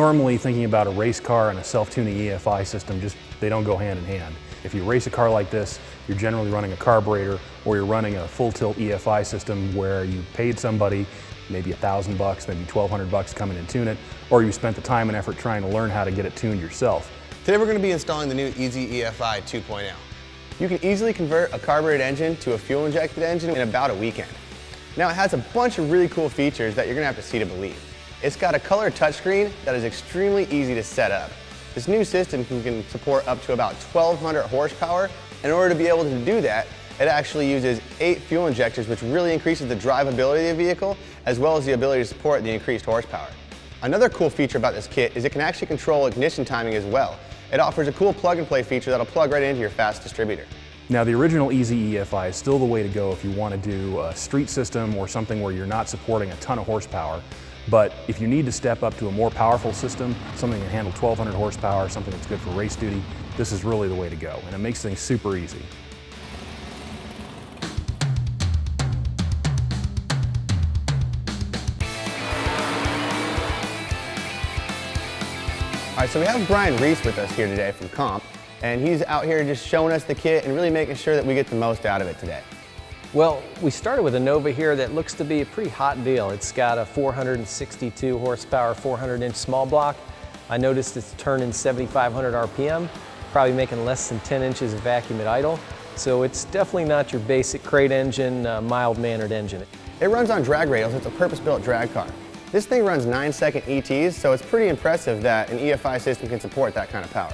Normally thinking about a race car and a self-tuning EFI system, they don't go hand in hand. If you race a car like this, you're generally running a carburetor or you're running a full tilt EFI system where you paid somebody maybe $1,000 bucks, maybe $1,200 bucks to come in and tune it, or you spent the time and effort trying to learn how to get it tuned yourself. Today we're going to be installing the new EZ-EFI 2.0. You can easily convert a carbureted engine to a fuel injected engine in about a weekend. Now it has a bunch of really cool features that you're going to have to see to believe. It's got a color touchscreen that is extremely easy to set up. This new system can support up to about 1,200 horsepower. In order to be able to do that, it actually uses 8 fuel injectors, which really increases the drivability of the vehicle, as well as the ability to support the increased horsepower. Another cool feature about this kit is it can actually control ignition timing as well. It offers a cool plug-and-play feature that'll plug right into your fast distributor. Now the original EZ-EFI is still the way to go if you want to do a street system or something where you're not supporting a ton of horsepower. But if you need to step up to a more powerful system, something that can handle 1,200 horsepower, something that's good for race duty, this is really the way to go, and it makes things super easy. All right, so we have Brian Reese with us here today from Comp, and he's out here just showing us the kit and really making sure that we get the most out of it today. Well, we started with a Nova here that looks to be a pretty hot deal. It's got a 462 horsepower, 400-inch small block. I noticed it's turning 7,500 RPM, probably making less than 10 inches of vacuum at idle. So it's definitely not your basic crate engine, mild-mannered engine. It runs on drag rails. It's a purpose-built drag car. This thing runs 9-second ETs, so it's pretty impressive that an EFI system can support that kind of power.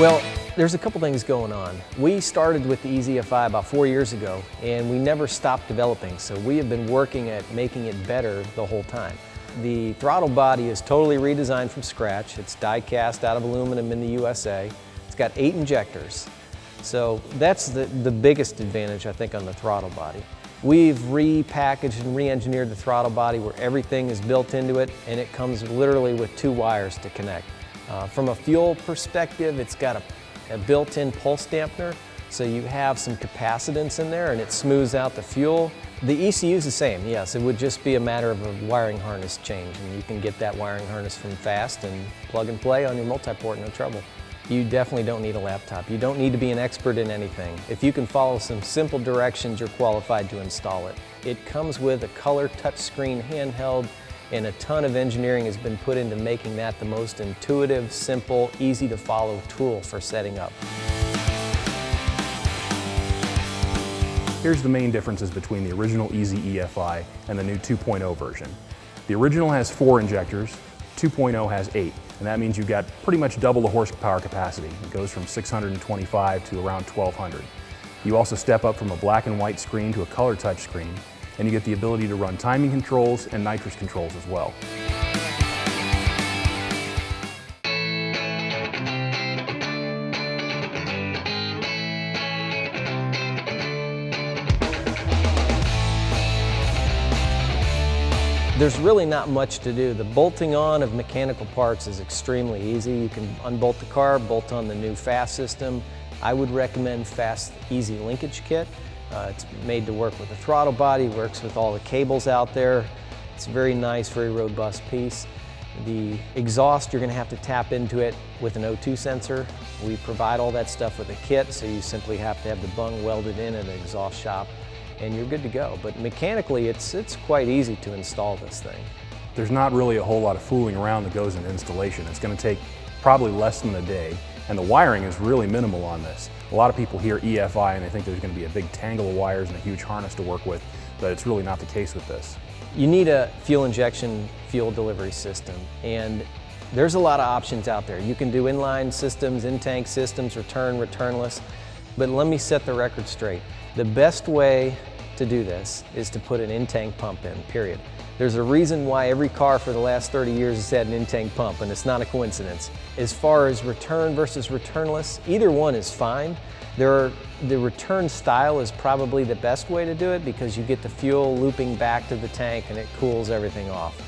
Well, there's a couple things going on. We started with the EZ-EFI about 4 years ago, and we never stopped developing, so we have been working at making it better the whole time. The throttle body is totally redesigned from scratch. It's die-cast out of aluminum in the USA. It's got 8 injectors, so that's the biggest advantage, I think, on the throttle body. We've repackaged and re-engineered the throttle body where everything is built into it, and it comes literally with 2 wires to connect. From a fuel perspective, it's got a built-in pulse dampener, so you have some capacitance in there and it smooths out the fuel. The ECU is the same, yes, it would just be a matter of a wiring harness change, and you can get that wiring harness from Fast and plug and play on your multi-port, no trouble. You definitely don't need a laptop. You don't need to be an expert in anything. If you can follow some simple directions, you're qualified to install it. It comes with a color touchscreen handheld, and a ton of engineering has been put into making that the most intuitive, simple, easy to follow tool for setting up. Here's the main differences between the original EZ-EFI and the new 2.0 version. The original has 4 injectors, 2.0 has 8, and that means you've got pretty much double the horsepower capacity. It goes from 625 to around 1,200. You also step up from a black and white screen to a color touch screen, and you get the ability to run timing controls and nitrous controls as well. There's really not much to do. The bolting on of mechanical parts is extremely easy. You can unbolt the car, bolt on the new Fast system. I would recommend Fast Easy Linkage Kit. It's made to work with the throttle body, works with all the cables out there. It's a very nice, very robust piece. The exhaust, you're going to have to tap into it with an O2 sensor. We provide all that stuff with a kit, so you simply have to have the bung welded in at an exhaust shop, and you're good to go. But mechanically, it's quite easy to install this thing. There's not really a whole lot of fooling around that goes into installation. It's going to take probably less than a day, and the wiring is really minimal on this. A lot of people hear EFI and they think there's going to be a big tangle of wires and a huge harness to work with, but it's really not the case with this. You need a fuel injection fuel delivery system, and there's a lot of options out there. You can do inline systems, in-tank systems, returnless, but let me set the record straight. The best way to do this is to put an in-tank pump in, period. There's a reason why every car for the last 30 years has had an in-tank pump, and it's not a coincidence. As far as return versus returnless, either one is fine. The return style is probably the best way to do it because you get the fuel looping back to the tank and it cools everything off.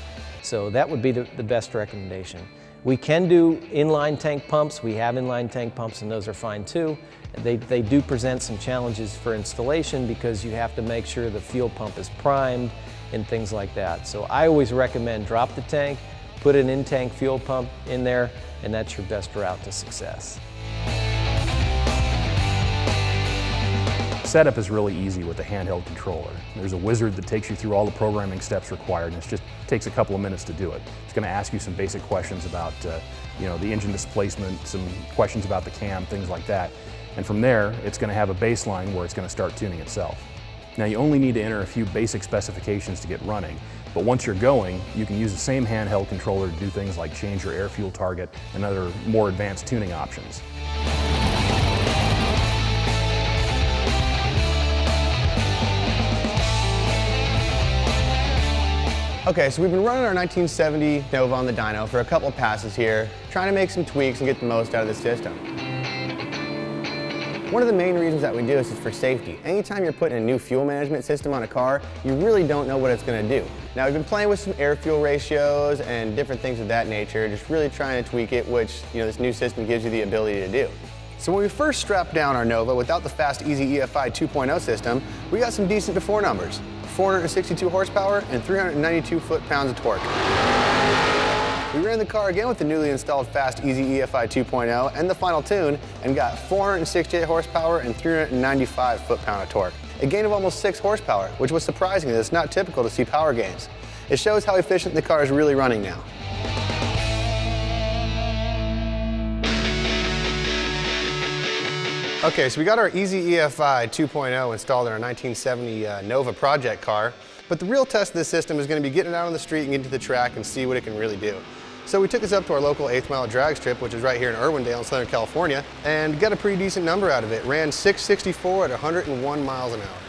So that would be the best recommendation. We can do inline tank pumps. We have inline tank pumps and those are fine too. They do present some challenges for installation because you have to make sure the fuel pump is primed and things like that. So I always recommend drop the tank, put an in-tank fuel pump in there, and that's your best route to success. Setup is really easy with the handheld controller. There's a wizard that takes you through all the programming steps required, and it just takes a couple of minutes to do it. It's going to ask you some basic questions about the engine displacement, some questions about the cam, things like that. And from there, it's going to have a baseline where it's going to start tuning itself. Now, you only need to enter a few basic specifications to get running, but once you're going, you can use the same handheld controller to do things like change your air-fuel target and other more advanced tuning options. Okay, so we've been running our 1970 Nova on the dyno for a couple of passes here, trying to make some tweaks and get the most out of the system. One of the main reasons that we do this is for safety. Anytime you're putting a new fuel management system on a car, you really don't know what it's going to do. Now, we've been playing with some air-fuel ratios and different things of that nature, just really trying to tweak it, which this new system gives you the ability to do. So when we first strapped down our Nova without the fast EZ-EFI 2.0 system, we got some decent before numbers. 462 horsepower and 392 foot-pounds of torque. We ran the car again with the newly installed fast EZ-EFI 2.0 and the final tune and got 468 horsepower and 395 foot-pound of torque. A gain of almost 6 horsepower, which was surprising as it's not typical to see power gains. It shows how efficient the car is really running now. Okay, so we got our EZ-EFI 2.0 installed in our 1970 Nova project car, but the real test of this system is going to be getting it out on the street and getting to the track and see what it can really do. So we took this up to our local 8th mile drag strip, which is right here in Irwindale in Southern California, and got a pretty decent number out of it. Ran 664 at 101 miles an hour.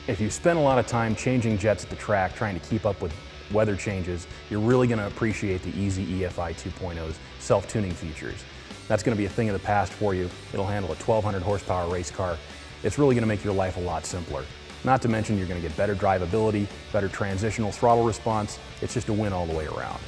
If you spend a lot of time changing jets at the track, trying to keep up with weather changes, you're really going to appreciate the EZ-EFI 2.0's self-tuning features. That's going to be a thing of the past for you. It'll handle a 1,200 horsepower race car. It's really going to make your life a lot simpler. Not to mention you're going to get better drivability, better transitional throttle response. It's just a win all the way around.